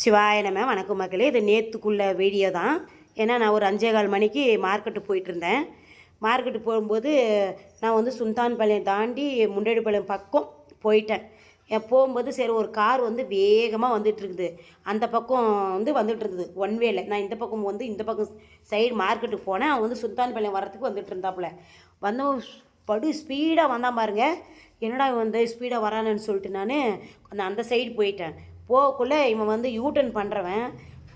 சிவாய நம. வணக்கம் மக்களே. இது நேற்றுக்குள்ள வீடியோ தான். ஏன்னா நான் ஒரு 5:15 மணிக்கு மார்க்கெட்டு போயிட்டுருந்தேன். மார்க்கெட்டு போகும்போது நான் வந்து சுல்தான்பாளையம் தாண்டி முண்டேடிப்பாளையம் பக்கம் போயிட்டேன். போகும்போது சரி ஒரு கார் வந்து வேகமாக வந்துட்டுருக்குது. அந்த பக்கம் வந்து வந்துட்டுருந்தது ஒன் வேல. நான் இந்த பக்கம் வந்து இந்த பக்கம் சைடு மார்க்கெட்டுக்கு போனேன். அவன் வந்து சுல்தான்பாளையம் வரத்துக்கு வந்துட்டு இருந்தாப்புல. வந்தவன் படு ஸ்பீடாக வந்தான் பாருங்க. என்னடா வந்து ஸ்பீடாக வரானுன்னு சொல்லிட்டு நான் அந்த சைடு போயிட்டேன். போகக்குள்ளே இவன் வந்து யூட்டர்ன் பண்ணுறவன்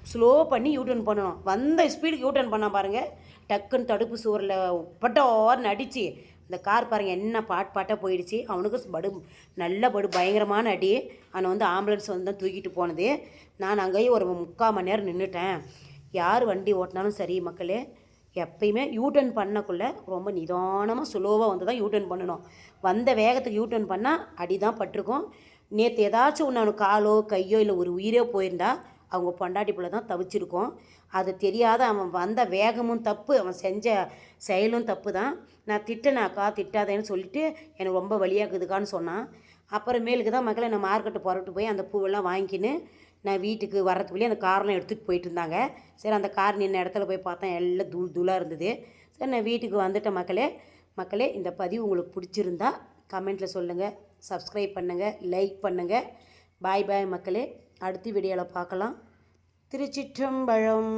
ஸ்லோ பண்ணி யூட்டர்ன் பண்ணணும். வந்த ஸ்பீடுக்கு யூட்டர்ன் பண்ணால் பாருங்கள். டக்குன்னு தடுப்பு சுவரில் பட்டோர்னு அடித்து இந்த கார் பாருங்கள் என்ன பாட்டாக போயிடுச்சு. அவனுக்கு நல்ல பயங்கரமான அடி. அவனை வந்து ஆம்புலன்ஸ் வந்து தான் தூக்கிட்டு போனது. நான் அங்கேயே ஒரு 3/4 மணி நேரம் நின்றுட்டேன். யார் வண்டி ஓட்டினாலும் சரி மக்களே, எப்பயுமே யூட்டர்ன் பண்ணக்குள்ளே ரொம்ப நிதானமாக ஸ்லோவாக வந்து தான் யூட்டர்ன் பண்ணணும். வந்த வேகத்துக்கு யூட்டர்ன் பண்ணால் அடி தான் பட்டிருக்கும். நேற்று ஏதாச்சும் ஒன்று அவனுக்கு காலோ கையோ இல்லை ஒரு உயிரோ போயிருந்தா அவங்க பொண்டாட்டி பிள்ளை தான் தவிச்சிருக்கோம். அது தெரியாத அவன் வந்த வேகமும் தப்பு, அவன் செஞ்ச செயலும் தப்பு தான். நான் திட்டினாக்கா திட்டாதேன்னு சொல்லிட்டு எனக்கு ரொம்ப வழியாக்குதுக்கான்னு சொன்னான். அப்புறமேலுக்கு தான் மக்களை நான் மார்க்கெட்டு புறட்டு போய் அந்த பூவெல்லாம் வாங்கிக்கின்னு நான் வீட்டுக்கு வர்றதுக்குள்ளேயே அந்த காரெலாம் எடுத்துகிட்டு போயிட்டு இருந்தாங்க. சரி அந்த கார் நின்ன இடத்துல போய் பார்த்தேன் எல்லாம் தூளாக இருந்தது. சரி நான் வீட்டுக்கு வந்துட்டேன் மக்களே. இந்த பதிவு உங்களுக்கு பிடிச்சிருந்தா கமெண்ட்டில் சொல்லுங்கள், சப்ஸ்கிரைப் பண்ணுங்கள், லைக் பண்ணுங்கள். பாய் மக்களே. அடுத்த வீடியோவில் பார்க்கலாம். திருச்சிற்றம்பலம்.